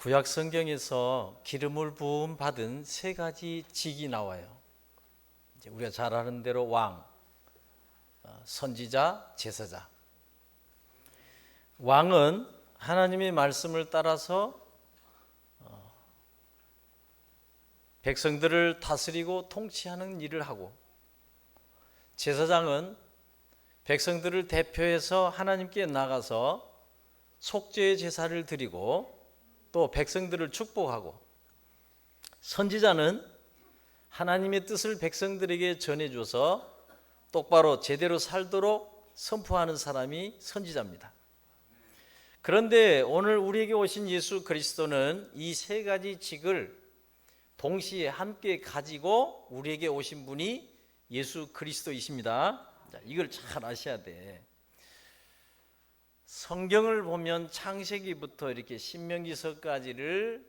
구약 성경에서 기름을 부음 받은 세 가지 직이 나와요. 이제 우리가 잘 아는 대로 왕, 선지자, 제사장. 왕은 하나님의 말씀을 따라서 백성들을 다스리고 통치하는 일을 하고, 제사장은 백성들을 대표해서 하나님께 나가서 속죄의 제사를 드리고 또 백성들을 축복하고, 선지자는 하나님의 뜻을 백성들에게 전해줘서 똑바로 제대로 살도록 선포하는 사람이 선지자입니다. 그런데 오늘 우리에게 오신 예수 그리스도는 이 세 가지 직을 동시에 함께 가지고 우리에게 오신 분이 예수 그리스도이십니다. 자, 이걸 잘 아셔야 돼. 성경을 보면 창세기부터 이렇게 신명기서까지를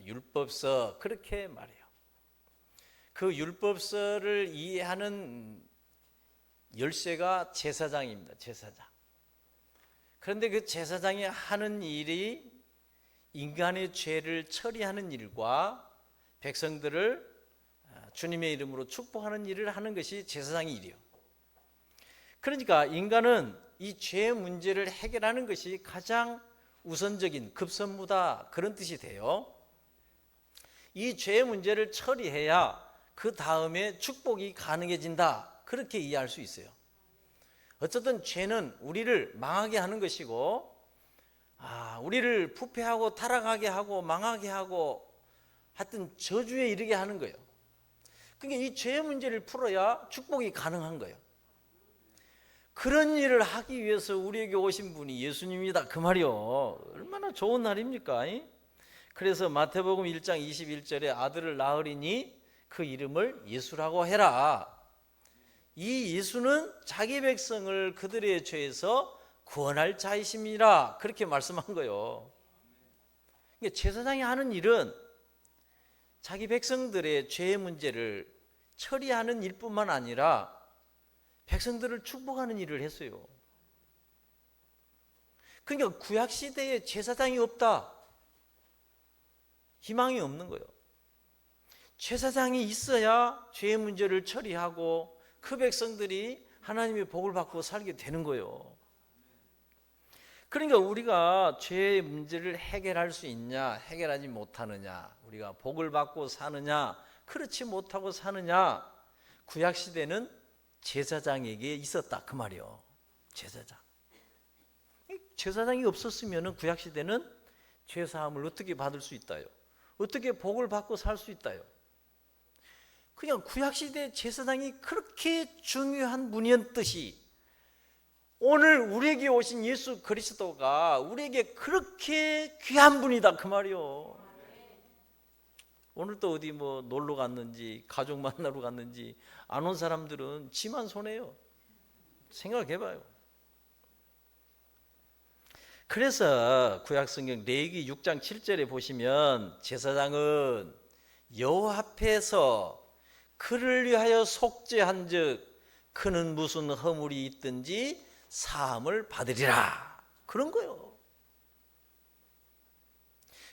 율법서 그렇게 말해요. 그 율법서를 이해하는 열쇠가 제사장입니다. 제사장. 그런데 그 제사장이 하는 일이 인간의 죄를 처리하는 일과 백성들을 주님의 이름으로 축복하는 일을 하는 것이 제사장의 일이에요. 그러니까 인간은 이 죄 문제를 해결하는 것이 가장 우선적인 급선무다, 그런 뜻이 돼요. 이 죄 문제를 처리해야 그 다음에 축복이 가능해진다, 그렇게 이해할 수 있어요. 어쨌든 죄는 우리를 망하게 하는 것이고, 우리를 부패하고 타락하게 하고 망하게 하고 하여튼 저주에 이르게 하는 거예요. 그러니까 이 죄 문제를 풀어야 축복이 가능한 거예요. 그런 일을 하기 위해서 우리에게 오신 분이 예수님이다, 그 말이요. 얼마나 좋은 날입니까? 그래서 마태복음 1장 21절에 아들을 낳으리니 그 이름을 예수라고 해라. 이 예수는 자기 백성을 그들의 죄에서 구원할 자이심이라, 그렇게 말씀한 거예요. 그러니까 제사장이 하는 일은 자기 백성들의 죄의 문제를 처리하는 일뿐만 아니라 백성들을 축복하는 일을 했어요. 그러니까 구약시대에 제사장이 없다, 희망이 없는 거예요. 제사장이 있어야 죄의 문제를 처리하고 그 백성들이 하나님의 복을 받고 살게 되는 거예요. 그러니까 우리가 죄의 문제를 해결할 수 있냐, 해결하지 못하느냐, 우리가 복을 받고 사느냐, 그렇지 못하고 사느냐, 구약시대는 제사장에게 있었다, 그 말이요. 제사장이 없었으면 구약시대는 죄사함을 어떻게 받을 수 있다요? 어떻게 복을 받고 살 수 있다요? 그냥 구약시대 제사장이 그렇게 중요한 분이었듯이 오늘 우리에게 오신 예수 그리스도가 우리에게 그렇게 귀한 분이다, 그 말이요. 오늘 또 어디 놀러 갔는지 가족 만나러 갔는지 안 온 사람들은 지만 손해요. 생각해봐요. 그래서 구약성경 레위기 6장 7절에 보시면 제사장은 여호와 앞에서 그를 위하여 속죄한즉 그는 무슨 허물이 있든지 사함을 받으리라, 그런 거예요.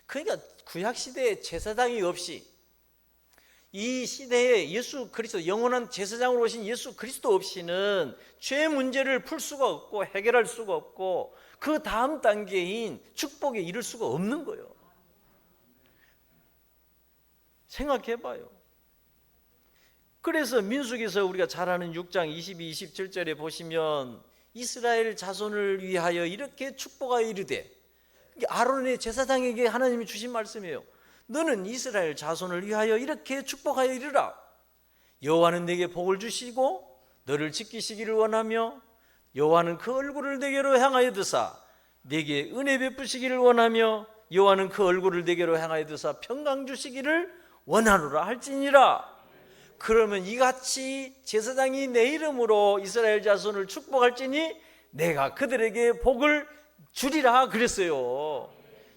그러니까 구약시대에 제사장이 없이, 이 시대에 예수 그리스도 영원한 제사장으로 오신 예수 그리스도 없이는 죄 문제를 풀 수가 없고 해결할 수가 없고 그 다음 단계인 축복에 이를 수가 없는 거예요. 생각해봐요. 그래서 민수기에서 우리가 잘 아는 6장 22, 27절에 보시면 이스라엘 자손을 위하여 이렇게 축복하여 이르되, 아론의 제사장에게 하나님이 주신 말씀이에요. 너는 이스라엘 자손을 위하여 이렇게 축복하여 이르라. 여호와는 내게 복을 주시고 너를 지키시기를 원하며 여호와는 그 얼굴을 내게로 향하여 드사 내게 은혜 베푸시기를 원하며 여호와는 그 얼굴을 내게로 향하여 드사 평강 주시기를 원하노라 할지니라. 그러면 이같이 제사장이 내 이름으로 이스라엘 자손을 축복할지니 내가 그들에게 복을 주리라, 그랬어요.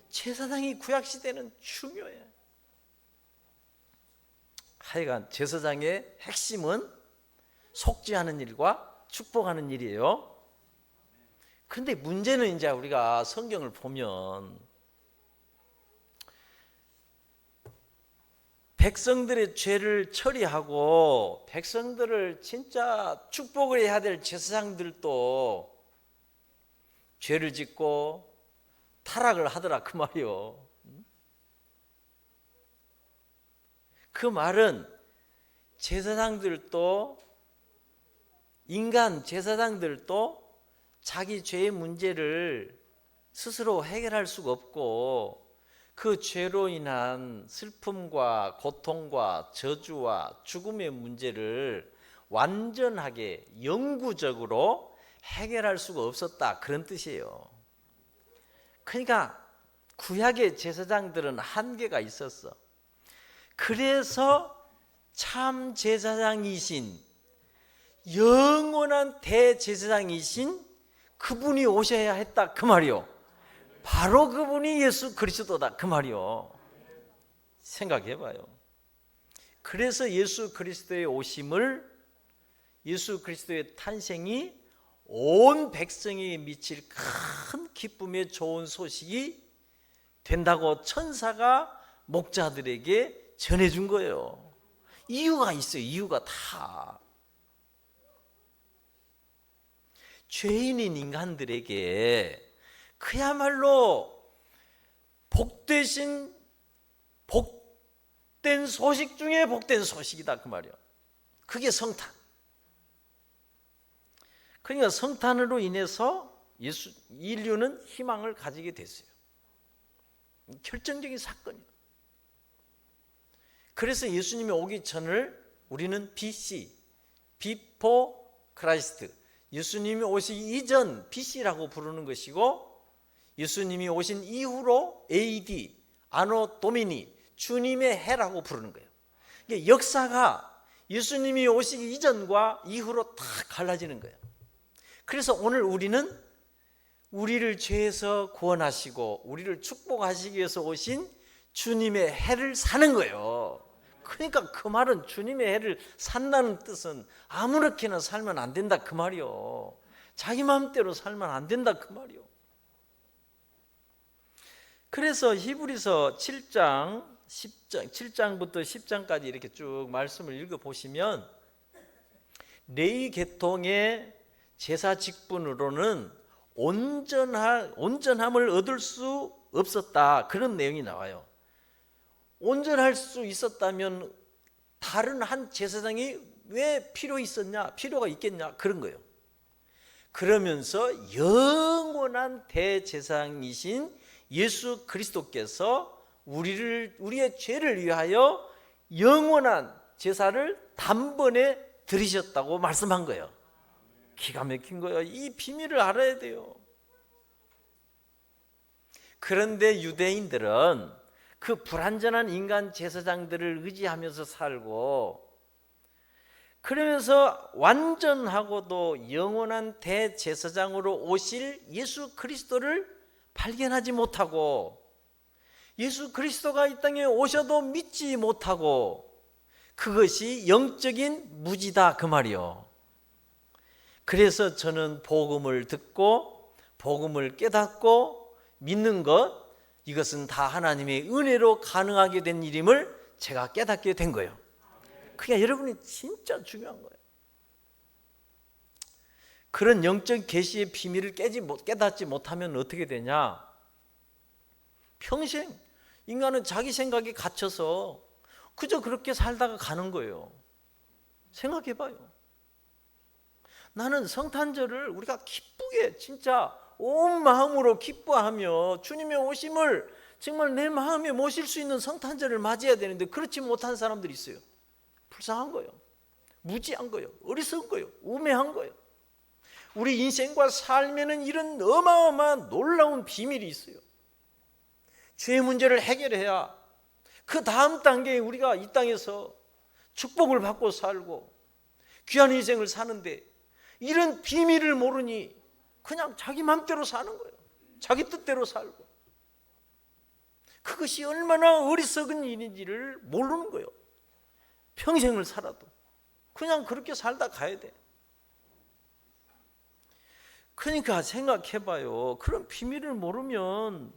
제사장이 구약시대는 중요해. 하여간 제사장의 핵심은 속죄하는 일과 축복하는 일이에요. 그런데 문제는 이제 우리가 성경을 보면 백성들의 죄를 처리하고 백성들을 진짜 축복을 해야 될 제사장들도 죄를 짓고 타락을 하더라 그 말이요. 그 말은 제사장들도, 인간 제사장들도 자기 죄의 문제를 스스로 해결할 수가 없고 그 죄로 인한 슬픔과 고통과 저주와 죽음의 문제를 완전하게 영구적으로 해결할 수가 없었다, 그런 뜻이에요. 그러니까 구약의 제사장들은 한계가 있었어. 그래서 참 제사장이신, 영원한 대제사장이신 그분이 오셔야 했다 그 말이요. 바로 그분이 예수 그리스도다 그 말이요. 생각해봐요. 그래서 예수 그리스도의 오심을, 예수 그리스도의 탄생이 온 백성에게 미칠 큰 기쁨의 좋은 소식이 된다고 천사가 목자들에게 전해준 거예요. 이유가 있어요. 이유가 다. 죄인인 인간들에게 그야말로 복된 소식 중에 복된 소식이다 그 말이야. 그게 성탄. 그러니까 성탄으로 인해서 인류는 희망을 가지게 됐어요. 결정적인 사건이에요. 그래서 예수님이 오기 전을 우리는 BC, Before Christ, 예수님이 오시기 이전 BC라고 부르는 것이고, 예수님이 오신 이후로 AD, 아노 도미니, 주님의 해라고 부르는 거예요. 이게 역사가 예수님이 오시기 이전과 이후로 다 갈라지는 거예요. 그래서 오늘 우리는 우리를 죄에서 구원하시고 우리를 축복하시기 위해서 오신 주님의 해를 사는 거예요. 그러니까 그 말은 주님의 해를 산다는 뜻은 아무렇게나 살면 안 된다 그 말이요. 자기 마음대로 살면 안 된다 그 말이요. 그래서 히브리서 7장부터 10장까지 이렇게 쭉 말씀을 읽어보시면 레위 계통의 제사 직분으로는 온전함을 얻을 수 없었다, 그런 내용이 나와요. 온전할 수 있었다면 다른 한 제사장이 왜 필요가 있겠냐, 그런 거예요. 그러면서 영원한 대제사장이신 예수 그리스도께서 우리의 죄를 위하여 영원한 제사를 단번에 드리셨다고 말씀한 거예요. 기가 막힌 거예요. 이 비밀을 알아야 돼요. 그런데 유대인들은 그 불완전한 인간 제사장들을 의지하면서 살고, 그러면서 완전하고도 영원한 대제사장으로 오실 예수 그리스도를 발견하지 못하고, 예수 그리스도가 이 땅에 오셔도 믿지 못하고, 그것이 영적인 무지다 그 말이요. 그래서 저는 복음을 듣고 복음을 깨닫고 믿는 것, 이것은 다 하나님의 은혜로 가능하게 된 일임을 제가 깨닫게 된 거예요. 그게 여러분이 진짜 중요한 거예요. 그런 영적 계시의 비밀을 깨닫지 못하면 어떻게 되냐? 평생 인간은 자기 생각에 갇혀서 그저 그렇게 살다가 가는 거예요. 생각해봐요. 나는 성탄절을 우리가 기쁘게 진짜 온 마음으로 기뻐하며 주님의 오심을 정말 내 마음에 모실 수 있는 성탄절을 맞이해야 되는데 그렇지 못한 사람들이 있어요. 불쌍한 거예요. 무지한 거예요. 어리석은 거예요. 우매한 거예요. 우리 인생과 삶에는 이런 어마어마한 놀라운 비밀이 있어요. 죄의 문제를 해결해야 그 다음 단계에 우리가 이 땅에서 축복을 받고 살고 귀한 인생을 사는데, 이런 비밀을 모르니 그냥 자기 맘대로 사는 거예요. 자기 뜻대로 살고. 그것이 얼마나 어리석은 일인지를 모르는 거예요. 평생을 살아도 그냥 그렇게 살다 가야 돼. 그러니까 생각해봐요. 그런 비밀을 모르면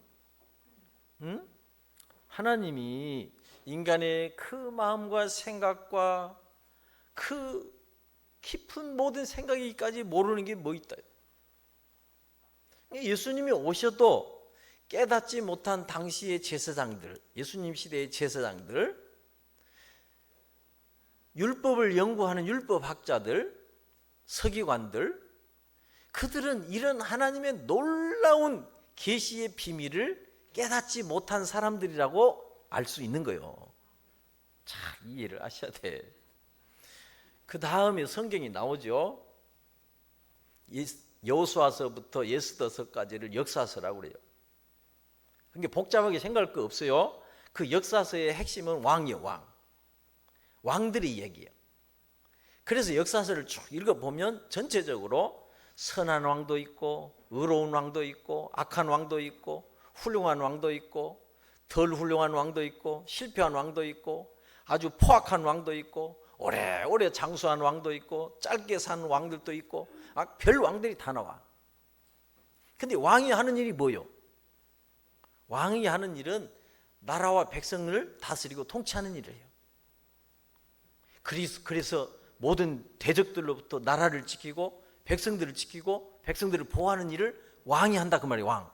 하나님이 인간의 그 마음과 생각과 그 깊은 모든 생각이까지 모르는 게 뭐 있다. 예수님이 오셔도 깨닫지 못한 당시의 제사장들, 예수님 시대의 제사장들, 율법을 연구하는 율법학자들, 서기관들, 그들은 이런 하나님의 놀라운 계시의 비밀을 깨닫지 못한 사람들이라고 알 수 있는 거예요. 자, 이해를 하셔야 돼. 그 다음에 성경이 나오죠. 여호수아서부터 에스더서까지를 역사서라고 그래요. 그러니까 복잡하게 생각할 거 없어요. 그 역사서의 핵심은 왕이요, 왕. 왕들의 얘기예요. 그래서 역사서를 쭉 읽어보면 전체적으로 선한 왕도 있고 의로운 왕도 있고 악한 왕도 있고 훌륭한 왕도 있고 덜 훌륭한 왕도 있고 실패한 왕도 있고 아주 포악한 왕도 있고 오래오래 장수한 왕도 있고 짧게 산 왕들도 있고 별 왕들이 다 나와. 근데 왕이 하는 일이 뭐요? 왕이 하는 일은 나라와 백성을 다스리고 통치하는 일을 해요. 그래서 모든 대적들로부터 나라를 지키고 백성들을 지키고 백성들을 보호하는 일을 왕이 한다 그 말이에요. 왕.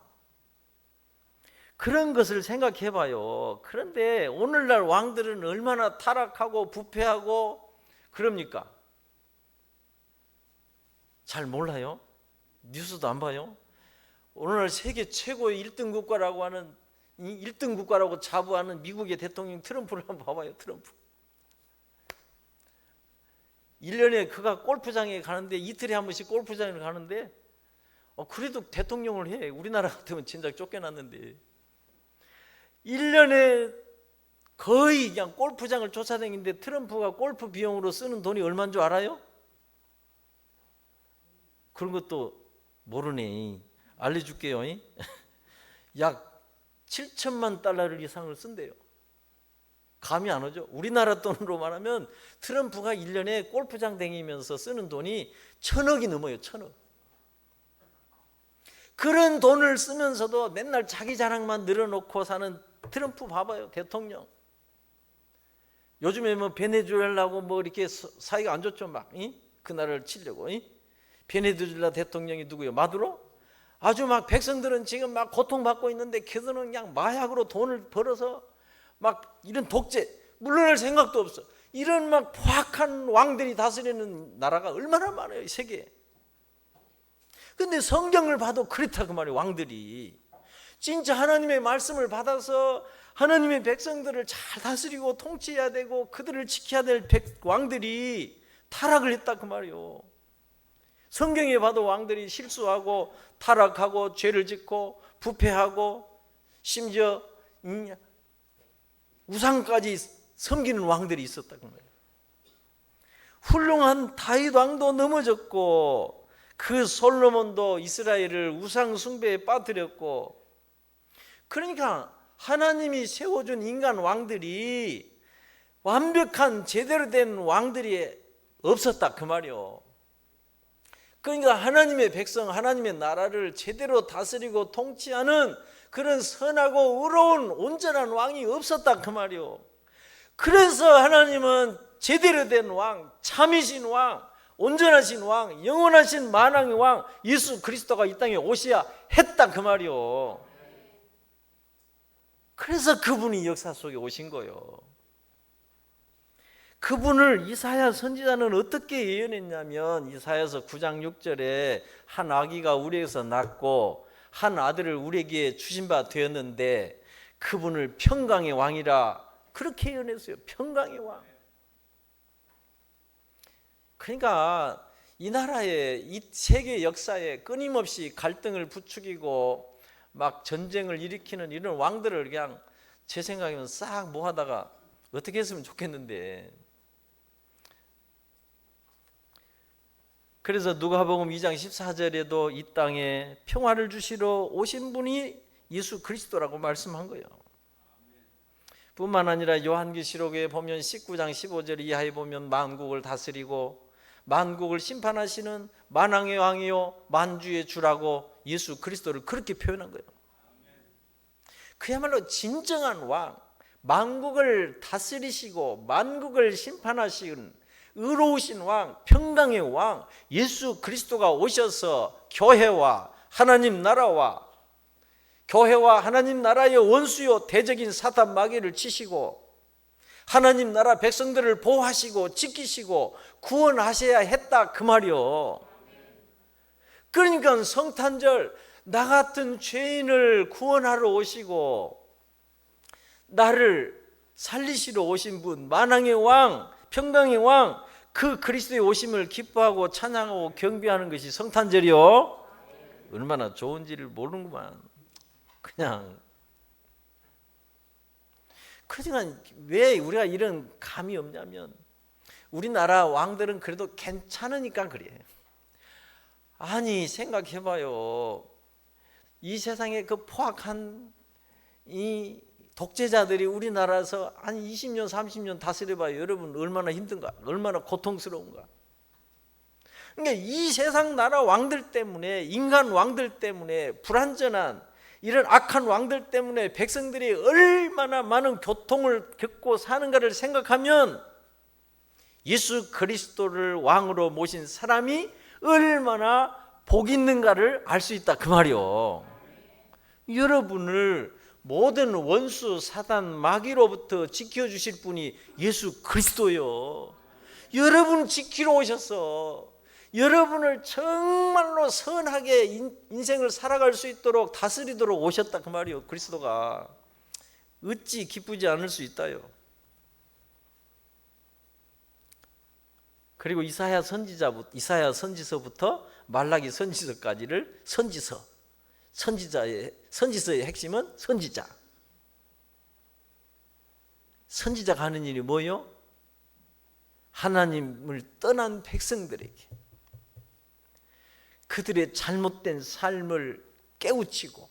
그런 것을 생각해 봐요. 그런데 오늘날 왕들은 얼마나 타락하고 부패하고 그럽니까? 잘 몰라요? 뉴스도 안 봐요? 오늘날 세계 최고의 1등 국가라고 하는 1등 국가라고 자부하는 미국의 대통령 트럼프를 한번 봐봐요. 트럼프 1년에 그가 골프장에 가는데 이틀에 한 번씩 골프장에 가는데 그래도 대통령을 해. 우리나라 같으면 진작 쫓겨났는데 1년에 거의 그냥 골프장을 쫓아다니는데 트럼프가 골프 비용으로 쓰는 돈이 얼마인 줄 알아요? 그런 것도 모르네. 알려줄게요. 약 7천만 달러를 이상을 쓴대요. 감이 안 오죠? 우리나라 돈으로 말하면 트럼프가 1년에 골프장 다니면서 쓰는 돈이 1,000억이 넘어요. 1,000억. 그런 돈을 쓰면서도 맨날 자기 자랑만 늘어놓고 사는 트럼프 봐봐요. 대통령. 요즘에 뭐 베네수엘라고 뭐 이렇게 사이가 안 좋죠. 막 그 나라를 치려고. 베네수엘라 대통령이 누구예요? 마두로? 아주 막 백성들은 지금 막 고통받고 있는데 걔들은 그냥 마약으로 돈을 벌어서 막 이런 독재 물러날 생각도 없어. 이런 막 포악한 왕들이 다스리는 나라가 얼마나 많아요, 이 세계에. 근데 성경을 봐도 그렇다 그 말이에요. 왕들이 진짜 하나님의 말씀을 받아서 하나님의 백성들을 잘 다스리고 통치해야 되고 그들을 지켜야 될 왕들이 타락을 했다 그 말이에요. 성경에 봐도 왕들이 실수하고 타락하고 죄를 짓고 부패하고 심지어 우상까지 섬기는 왕들이 있었다 그 말이에요. 훌륭한 다윗 왕도 넘어졌고 그 솔로몬도 이스라엘을 우상 숭배에 빠뜨렸고, 그러니까 하나님이 세워준 인간 왕들이 완벽한 제대로 된 왕들이 없었다 그 말이요. 그러니까 하나님의 백성, 하나님의 나라를 제대로 다스리고 통치하는 그런 선하고 의로운 온전한 왕이 없었다 그 말이요. 그래서 하나님은 제대로 된 왕, 참이신 왕, 온전하신 왕, 영원하신 만왕의 왕 예수 그리스도가 이 땅에 오셔야 했다 그 말이요. 그래서 그분이 역사 속에 오신 거예요. 그분을 이사야 선지자는 어떻게 예언했냐면 이사야서 9장 6절에 한 아기가 우리에게서 낳고 한 아들을 우리에게 주신 바 되었는데 그분을 평강의 왕이라 그렇게 예언했어요. 평강의 왕. 그러니까 이 나라의 이 세계 역사에 끊임없이 갈등을 부추기고 막 전쟁을 일으키는 이런 왕들을 그냥 제 생각에는 싹 모아다가 어떻게 했으면 좋겠는데, 그래서 누가복음 2장 14절에도 이 땅에 평화를 주시러 오신 분이 예수 그리스도라고 말씀한 거예요. 뿐만 아니라 요한계시록에 보면 19장 15절 이하에 보면 만국을 다스리고 만국을 심판하시는 만왕의 왕이요 만주의 주라고 예수 그리스도를 그렇게 표현한 거예요. 그야말로 진정한 왕, 만국을 다스리시고 만국을 심판하신 의로우신 왕, 평강의 왕 예수 그리스도가 오셔서 교회와 하나님 나라와 나라의 원수요 대적인 사탄 마귀를 치시고 하나님 나라 백성들을 보호하시고 지키시고 구원하셔야 했다 그 말이요. 그러니까 성탄절 나 같은 죄인을 구원하러 오시고 나를 살리시러 오신 분, 만왕의 왕, 평강의 왕, 그 그리스도의 오심을 기뻐하고 찬양하고 경배하는 것이 성탄절이요. 얼마나 좋은지를 모르는구만. 그러니까 왜 우리가 이런 감이 없냐면 우리나라 왕들은 그래도 괜찮으니까 그래요. 아니 생각해봐요. 이 세상에 그 포악한 이 독재자들이 우리나라에서 한 20년 30년 다스려봐요. 여러분 얼마나 힘든가, 얼마나 고통스러운가. 그러니까 이 세상 나라 왕들 때문에, 인간 왕들 때문에, 불완전한 이런 악한 왕들 때문에 백성들이 얼마나 많은 고통을 겪고 사는가를 생각하면 예수 그리스도를 왕으로 모신 사람이 얼마나 복 있는가를 알 수 있다 그 말이요. 여러분을 모든 원수 사단 마귀로부터 지켜주실 분이 예수 그리스도요. 여러분 지키러 오셨어. 여러분을 정말로 선하게 인생을 살아갈 수 있도록 다스리도록 오셨다 그 말이요. 그리스도가 어찌 기쁘지 않을 수 있다요. 그리고 이사야 선지서부터 말라기 선지서까지를 선지서의 핵심은 선지자가 하는 일이 뭐요? 하나님을 떠난 백성들에게 그들의 잘못된 삶을 깨우치고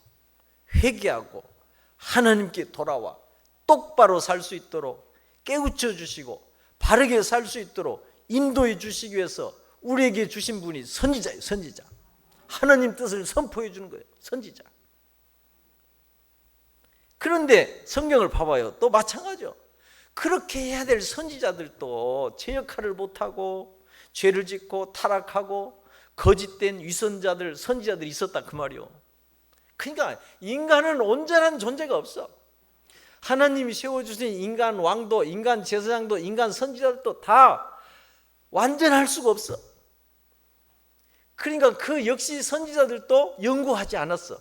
회개하고 하나님께 돌아와 똑바로 살 수 있도록 깨우쳐 주시고 바르게 살 수 있도록 인도해 주시기 위해서 우리에게 주신 분이 선지자예요. 선지자. 하나님 뜻을 선포해 주는 거예요. 선지자. 그런데 성경을 봐봐요. 또 마찬가지죠. 그렇게 해야 될 선지자들도 제 역할을 못하고 죄를 짓고 타락하고 거짓된 위선자들, 선지자들이 있었다 그 말이요. 그러니까 인간은 온전한 존재가 없어. 하나님이 세워주신 인간 왕도, 인간 제사장도, 인간 선지자들도 다 완전할 수가 없어. 그러니까 그 역시 선지자들도 영구하지 않았어.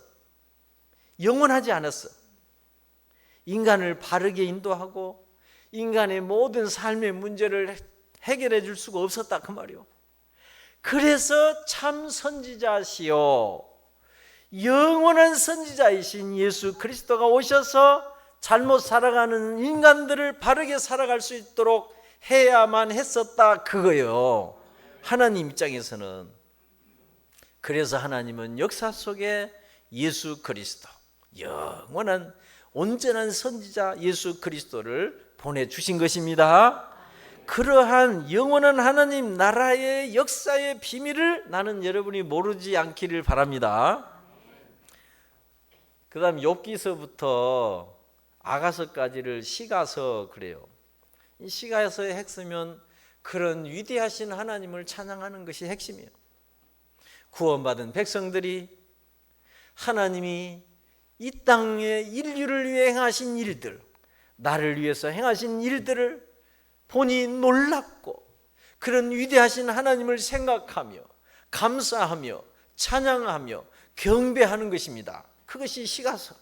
영원하지 않았어. 인간을 바르게 인도하고 인간의 모든 삶의 문제를 해결해 줄 수가 없었다 그 말이요. 그래서 참 선지자시요 영원한 선지자이신 예수 그리스도가 오셔서 잘못 살아가는 인간들을 바르게 살아갈 수 있도록 해야만 했었다 그거예요. 하나님 입장에서는. 그래서 하나님은 역사 속에 예수 그리스도, 영원한 온전한 선지자 예수 그리스도를 보내주신 것입니다. 그러한 영원한 하나님 나라의 역사의 비밀을 나는 여러분이 모르지 않기를 바랍니다. 그 다음 욥기서부터 아가서까지를 시가서 그래요. 이 시가서의 핵심은 그런 위대하신 하나님을 찬양하는 것이 핵심이에요. 구원받은 백성들이 하나님이 이 땅에 인류를 위해 행하신 일들, 나를 위해서 행하신 일들을 보니 놀랍고 그런 위대하신 하나님을 생각하며 감사하며 찬양하며 경배하는 것입니다. 그것이 시가서.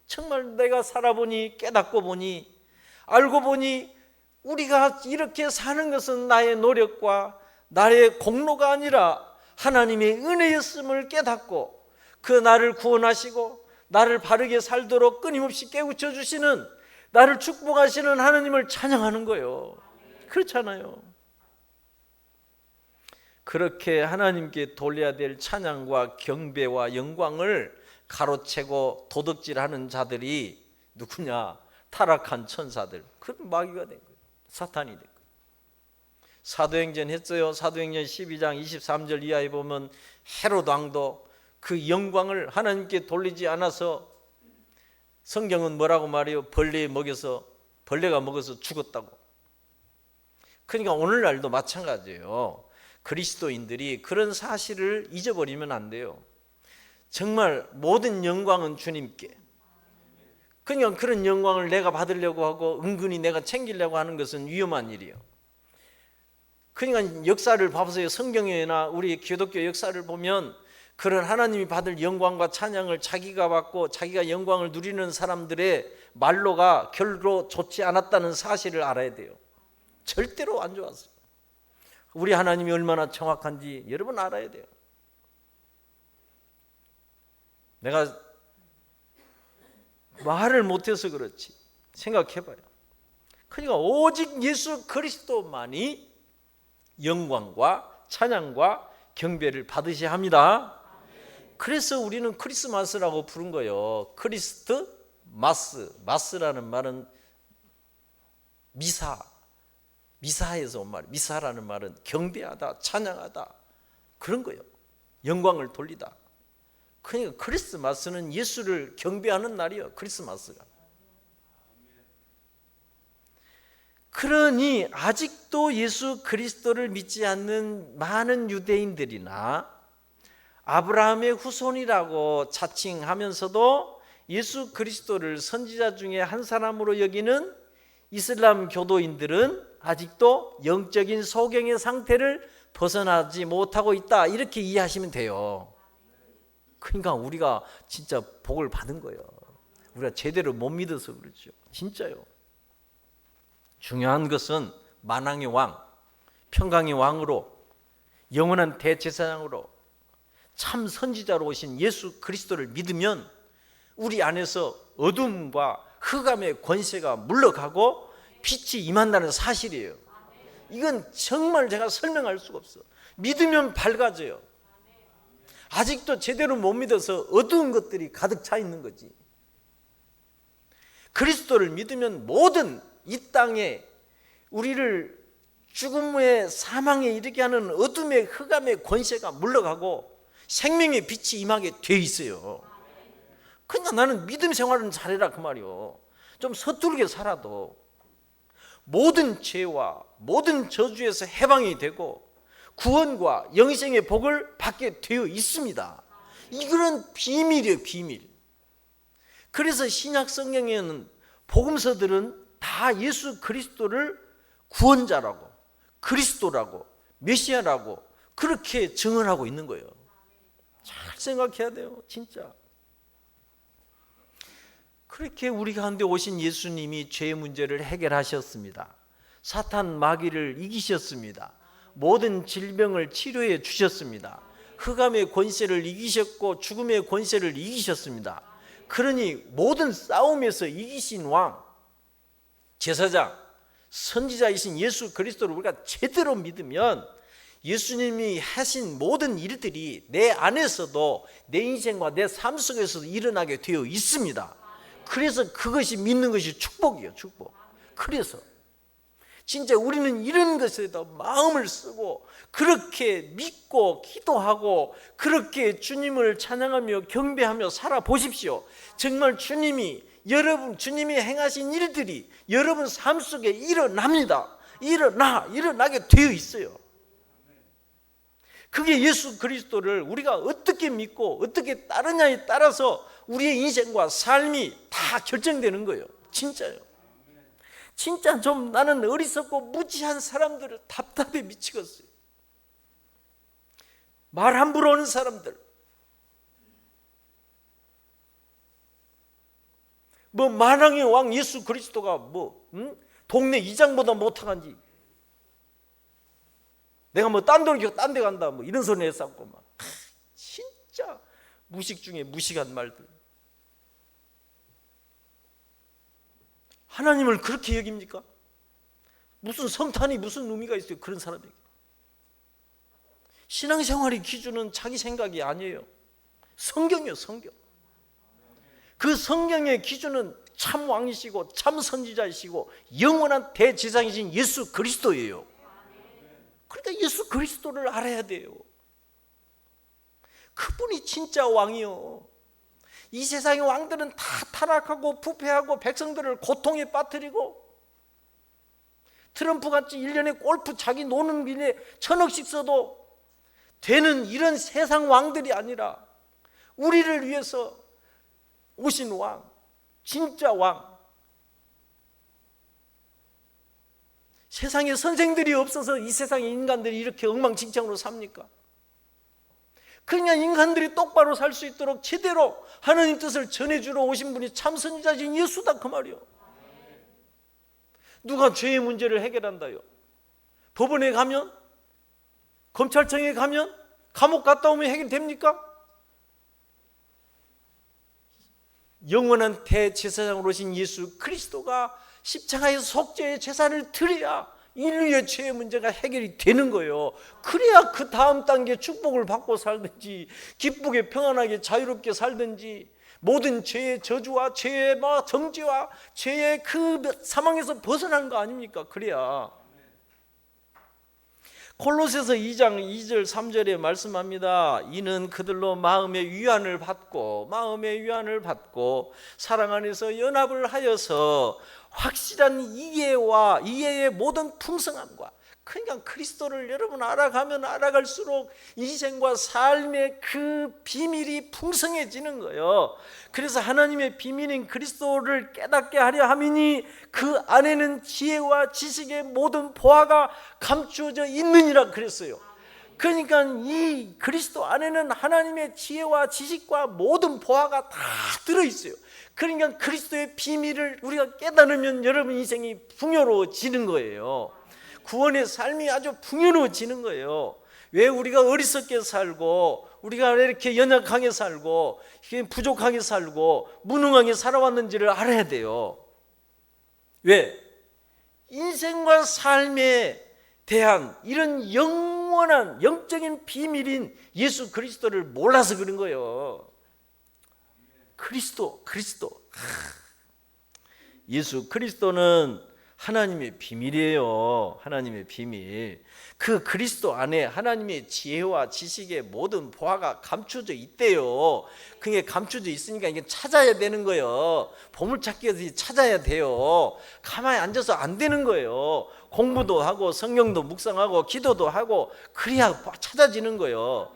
정말 내가 살아보니 깨닫고 보니 알고 보니 우리가 이렇게 사는 것은 나의 노력과 나의 공로가 아니라 하나님의 은혜였음을 깨닫고 그 나를 구원하시고 나를 바르게 살도록 끊임없이 깨우쳐 주시는 나를 축복하시는 하나님을 찬양하는 거예요. 그렇잖아요. 그렇게 하나님께 돌려야 될 찬양과 경배와 영광을 가로채고 도둑질하는 자들이 누구냐? 타락한 천사들, 그런 마귀가 된 거예요. 사탄이 된 거예요. 사도행전 했어요. 사도행전 12장 23절 이하에 보면 헤롯 왕도 그 영광을 하나님께 돌리지 않아서 성경은 뭐라고 말해요? 벌레가 먹어서 죽었다고. 그러니까 오늘날도 마찬가지예요. 그리스도인들이 그런 사실을 잊어버리면 안 돼요. 정말 모든 영광은 주님께. 그러니까 그런 영광을 내가 받으려고 하고 은근히 내가 챙기려고 하는 것은 위험한 일이에요. 그러니까 역사를 봐보세요. 성경이나 우리 기독교 역사를 보면 그런 하나님이 받을 영광과 찬양을 자기가 받고 자기가 영광을 누리는 사람들의 말로가 결코 좋지 않았다는 사실을 알아야 돼요. 절대로 안 좋았어요. 우리 하나님이 얼마나 정확한지 여러분 알아야 돼요. 내가 말을 못해서 그렇지 생각해봐요. 그러니까 오직 예수 그리스도만이 영광과 찬양과 경배를 받으셔야 합니다. 그래서 우리는 크리스마스라고 부른 거예요. 마스라는 말은 미사에서 온 말이에요. 미사라는 말은 경배하다, 찬양하다 그런 거예요. 영광을 돌리다. 그러니까 크리스마스는 예수를 경배하는 날이에요. 크리스마스가. 그러니 아직도 예수 그리스도를 믿지 않는 많은 유대인들이나 아브라함의 후손이라고 자칭하면서도 예수 그리스도를 선지자 중에 한 사람으로 여기는 이슬람 교도인들은 아직도 영적인 소경의 상태를 벗어나지 못하고 있다, 이렇게 이해하시면 돼요. 그러니까 우리가 진짜 복을 받은 거예요. 우리가 제대로 못 믿어서 그렇죠. 진짜요. 중요한 것은 만왕의 왕, 평강의 왕으로, 영원한 대제사장으로, 참 선지자로 오신 예수 그리스도를 믿으면 우리 안에서 어둠과 흑암의 권세가 물러가고 빛이 임한다는 사실이에요. 이건 정말 제가 설명할 수가 없어. 믿으면 밝아져요. 아직도 제대로 못 믿어서 어두운 것들이 가득 차 있는 거지. 그리스도를 믿으면 모든 이 땅에 우리를 죽음의 사망에 이르게 하는 어둠의 흑암의 권세가 물러가고 생명의 빛이 임하게 돼 있어요. 그러니까 나는 믿음 생활은 잘해라 그 말이요. 좀 서투르게 살아도 모든 죄와 모든 저주에서 해방이 되고 구원과 영생의 복을 받게 되어 있습니다. 이거는 비밀이에요, 비밀. 그래서 신약 성경에는 복음서들은 다 예수 그리스도를 구원자라고, 그리스도라고, 메시아라고 그렇게 증언하고 있는 거예요. 잘 생각해야 돼요, 진짜. 그렇게 우리 가운데 오신 예수님이 죄의 문제를 해결하셨습니다. 사탄 마귀를 이기셨습니다. 모든 질병을 치료해 주셨습니다. 흑암의 권세를 이기셨고 죽음의 권세를 이기셨습니다. 그러니 모든 싸움에서 이기신 왕, 제사장, 선지자이신 예수 그리스도를 우리가 제대로 믿으면 예수님이 하신 모든 일들이 내 안에서도 내 인생과 내 삶 속에서도 일어나게 되어 있습니다. 그래서 그것이 믿는 것이 축복이에요, 축복. 그래서 진짜 우리는 이런 것에도 마음을 쓰고 그렇게 믿고 기도하고 그렇게 주님을 찬양하며 경배하며 살아보십시오. 정말 주님이 행하신 일들이 여러분 삶 속에 일어납니다. 일어나게 되어 있어요. 그게 예수 그리스도를 우리가 어떻게 믿고 어떻게 따르냐에 따라서 우리의 인생과 삶이 다 결정되는 거예요. 진짜요. 진짜 좀 나는 어리석고 무지한 사람들을 답답해 미치겠어요. 말 함부로 하는 사람들, 뭐 만왕의 왕 예수 그리스도가 동네 이장보다 못하간지, 내가 뭐 딴 데 간다 뭐 이런 소리 했었고 막 진짜 무식 중에 무식한 말들. 하나님을 그렇게 여깁니까? 무슨 성탄이 무슨 의미가 있어요, 그런 사람에게. 신앙생활의 기준은 자기 생각이 아니에요. 성경이에요, 성경. 그 성경의 기준은 참 왕이시고 참 선지자이시고 영원한 대제사장이신 예수 그리스도예요. 그러니까 예수 그리스도를 알아야 돼요. 그분이 진짜 왕이요. 이 세상의 왕들은 다 타락하고 부패하고 백성들을 고통에 빠뜨리고 트럼프같이 1년에 골프 자기 노는 길에 1,000억씩 써도 되는 이런 세상 왕들이 아니라 우리를 위해서 오신 왕, 진짜 왕. 세상에 선생들이 없어서 이 세상의 인간들이 이렇게 엉망진창으로 삽니까? 그냥 인간들이 똑바로 살 수 있도록 제대로 하나님 뜻을 전해주러 오신 분이 참 선지자신 예수다 그 말이요. 누가 죄의 문제를 해결한다요? 법원에 가면? 검찰청에 가면? 감옥 갔다 오면 해결됩니까? 영원한 대제사장으로 오신 예수 그리스도가 십자가에서 속죄의 제사를 드려야 인류의 죄의 문제가 해결이 되는 거예요. 그래야 그 다음 단계 축복을 받고 살든지 기쁘게 평안하게 자유롭게 살든지 모든 죄의 저주와 죄의 정죄와 죄의 그 사망에서 벗어난 거 아닙니까? 그래야. 골로새서 2장 2절 3절에 말씀합니다. 이는 그들로 마음의 위안을 받고 사랑 안에서 연합을 하여서 확실한 이해의 모든 풍성함과, 그러니까 그리스도를 여러분 알아가면 알아갈수록 인생과 삶의 그 비밀이 풍성해지는 거예요. 그래서 하나님의 비밀인 그리스도를 깨닫게 하려 함이니 그 안에는 지혜와 지식의 모든 보화가 감추어져 있느니라 그랬어요. 그러니까 이 그리스도 안에는 하나님의 지혜와 지식과 모든 보화가 다 들어있어요. 그러니까 그리스도의 비밀을 우리가 깨달으면 여러분 인생이 풍요로워지는 거예요. 구원의 삶이 아주 풍요로워지는 거예요. 왜 우리가 어리석게 살고 우리가 왜 이렇게 연약하게 살고 부족하게 살고 무능하게 살아왔는지를 알아야 돼요. 왜? 인생과 삶에 대한 이런 영원한 영적인 비밀인 예수 그리스도를 몰라서 그런 거예요. 그리스도 예수 그리스도는 하나님의 비밀이에요. 하나님의 비밀. 그 그리스도 안에 하나님의 지혜와 지식의 모든 보화가 감춰져 있대요. 그게 감춰져 있으니까 이게 찾아야 되는 거예요. 보물찾기에서 찾아야 돼요. 가만히 앉아서 안 되는 거예요. 공부도 하고 성경도 묵상하고 기도도 하고 그래야 찾아지는 거예요.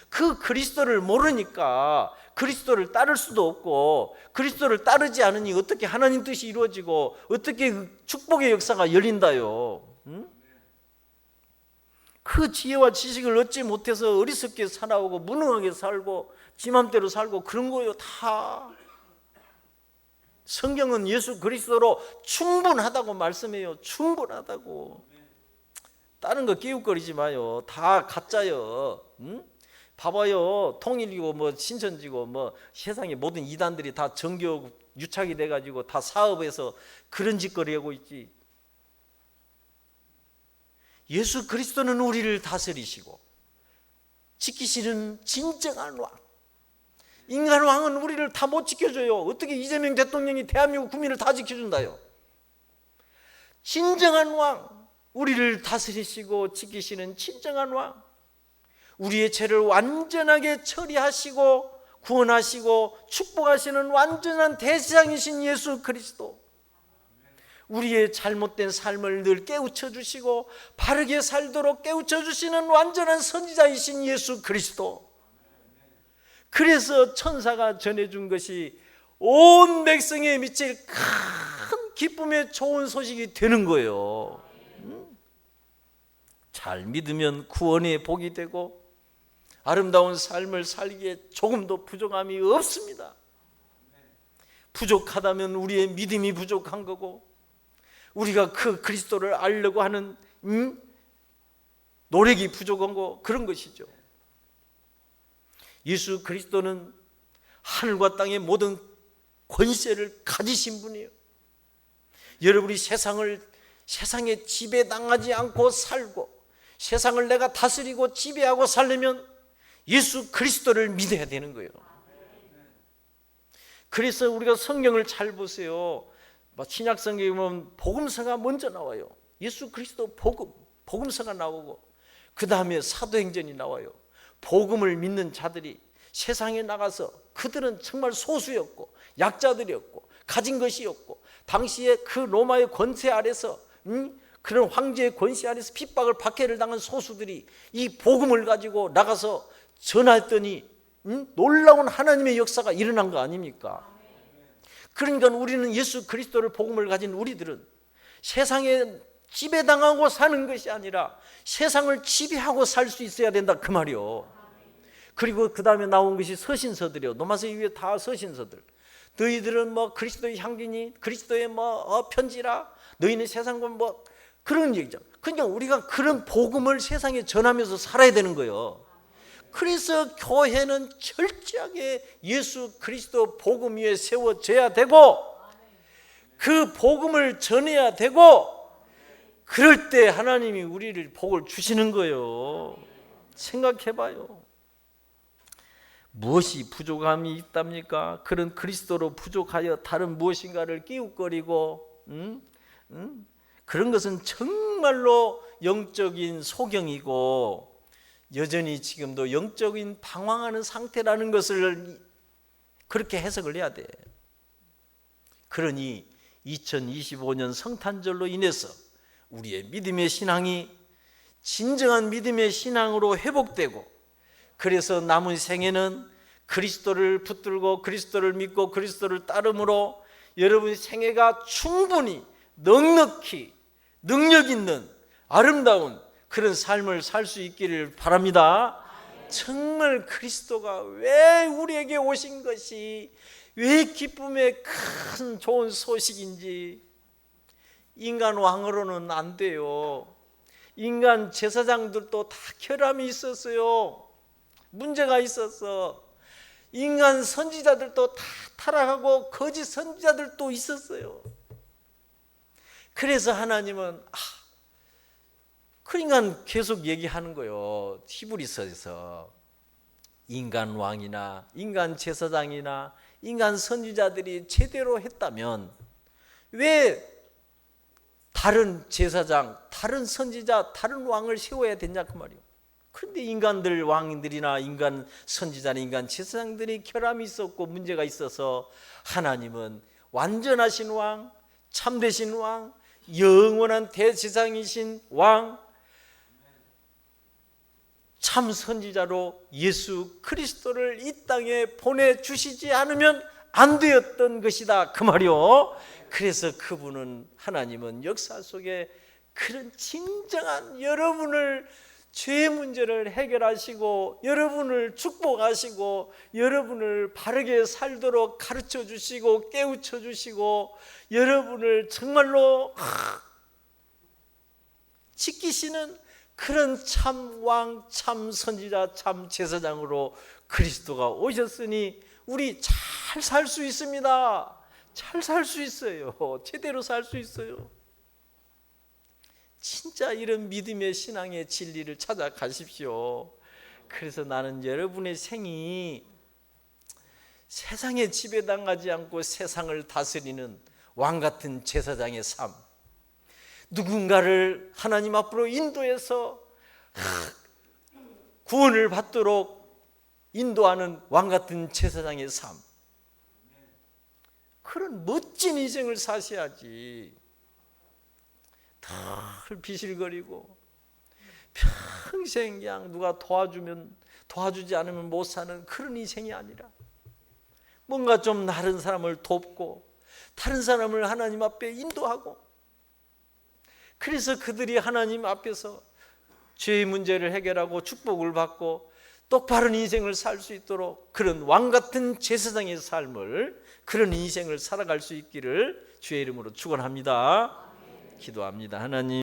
그 그리스도를 모르니까 그리스도를 따를 수도 없고, 그리스도를 따르지 않으니 어떻게 하나님 뜻이 이루어지고 어떻게 축복의 역사가 열린다요? 응? 그 지혜와 지식을 얻지 못해서 어리석게 살아오고 무능하게 살고 지 맘대로 살고 그런 거예요. 다 성경은 예수 그리스도로 충분하다고 말씀해요. 충분하다고. 다른 거 끼웃거리지 마요. 다 가짜요. 응? 봐봐요. 통일이고 뭐 신천지고 뭐 세상의 모든 이단들이 다 정교 유착이 돼가지고 다 사업에서 그런 짓거리 하고 있지. 예수 그리스도는 우리를 다스리시고 지키시는 진정한 왕. 인간 왕은 우리를 다 못 지켜줘요. 어떻게 이재명 대통령이 대한민국 국민을 다 지켜준다요? 진정한 왕, 우리를 다스리시고 지키시는 진정한 왕, 우리의 죄를 완전하게 처리하시고 구원하시고 축복하시는 완전한 대제사장이신 예수 그리스도, 우리의 잘못된 삶을 늘 깨우쳐 주시고 바르게 살도록 깨우쳐 주시는 완전한 선지자이신 예수 그리스도. 그래서 천사가 전해준 것이 온 백성에 미칠 큰 기쁨의 좋은 소식이 되는 거예요. 잘 믿으면 구원의 복이 되고 아름다운 삶을 살기에 조금도 부족함이 없습니다. 부족하다면 우리의 믿음이 부족한 거고, 우리가 그 그리스도를 알려고 하는 노력이 부족한 거, 그런 것이죠. 예수 그리스도는 하늘과 땅의 모든 권세를 가지신 분이에요. 여러분이 세상에 지배당하지 않고 살고 세상을 내가 다스리고 지배하고 살려면 예수 그리스도를 믿어야 되는 거예요. 그래서 우리가 성경을 잘 보세요. 신약 성경에 보면 복음서가 먼저 나와요. 예수 그리스도 복음서가 나오고 그 다음에 사도행전이 나와요. 복음을 믿는 자들이 세상에 나가서 그들은 정말 소수였고 약자들이었고 가진 것이 없고 당시에 그 로마의 권세 아래서 그런 황제의 권세 아래서 핍박을 박해를 당한 소수들이 이 복음을 가지고 나가서 전했더니 놀라운 하나님의 역사가 일어난 거 아닙니까? 그러니까 우리는 예수 그리스도를 복음을 가진 우리들은 세상에 지배당하고 사는 것이 아니라 세상을 지배하고 살 수 있어야 된다 그 말이요. 그리고 그 다음에 나온 것이 서신서들이요. 로마서 이후에 다 서신서들. 너희들은 뭐 그리스도의 향기니 그리스도의 뭐 편지라 너희는 세상과 뭐 그런 얘기죠. 그러니까 우리가 그런 복음을 세상에 전하면서 살아야 되는 거예요. 그래서 교회는 철저하게 예수 그리스도 복음 위에 세워져야 되고 그 복음을 전해야 되고 그럴 때 하나님이 우리를 복을 주시는 거예요. 생각해봐요. 무엇이 부족함이 있답니까? 그런 그리스도로 부족하여 다른 무엇인가를 끼웃거리고 그런 것은 정말로 영적인 소경이고 여전히 지금도 영적인 방황하는 상태라는 것을 그렇게 해석을 해야 돼. 그러니 2025년 성탄절로 인해서 우리의 믿음의 신앙이 진정한 믿음의 신앙으로 회복되고 그래서 남은 생애는 그리스도를 붙들고 그리스도를 믿고 그리스도를 따름으로 여러분 생애가 충분히 넉넉히 능력 있는 아름다운 그런 삶을 살 수 있기를 바랍니다. 정말 그리스도가 왜 우리에게 오신 것이 왜 기쁨의 큰 좋은 소식인지 인간 왕으로는 안 돼요. 인간 제사장들도 다 결함이 있었어요. 문제가 있었어. 인간 선지자들도 다 타락하고 거짓 선지자들도 있었어요. 그래서 하나님은 그러니까 계속 얘기하는 거예요. 히브리서에서 인간 왕이나 인간 제사장이나 인간 선지자들이 제대로 했다면 왜 다른 제사장, 다른 선지자, 다른 왕을 세워야 되냐 그 말이에요. 그런데 인간들 왕들이나 인간 선지자나 인간 제사장들이 결함이 있었고 문제가 있어서 하나님은 완전하신 왕, 참되신 왕, 영원한 대제사장이신 왕, 참 선지자로 예수 그리스도를 이 땅에 보내주시지 않으면 안 되었던 것이다 그 말이요. 그래서 그분은 하나님은 역사 속에 그런 진정한 여러분을 죄의 문제를 해결하시고 여러분을 축복하시고 여러분을 바르게 살도록 가르쳐 주시고 깨우쳐 주시고 여러분을 정말로 지키시는 그런 참 왕, 참 선지자, 참 제사장으로 그리스도가 오셨으니 우리 잘 살 수 있습니다. 잘 살 수 있어요. 제대로 살 수 있어요. 진짜 이런 믿음의 신앙의 진리를 찾아가십시오. 그래서 나는 여러분의 생이 세상에 지배당하지 않고 세상을 다스리는 왕같은 제사장의 삶, 누군가를 하나님 앞으로 인도해서 구원을 받도록 인도하는 왕같은 제사장의 삶, 그런 멋진 인생을 사셔야지. 늘 비실거리고 평생 그냥 누가 도와주지 않으면 못 사는 그런 인생이 아니라 뭔가 좀 다른 사람을 돕고 다른 사람을 하나님 앞에 인도하고 그래서 그들이 하나님 앞에서 죄의 문제를 해결하고 축복을 받고 똑바른 인생을 살 수 있도록 그런 왕같은 제사장의 삶을, 그런 인생을 살아갈 수 있기를 주의 이름으로 축원합니다. 기도합니다. 하나님,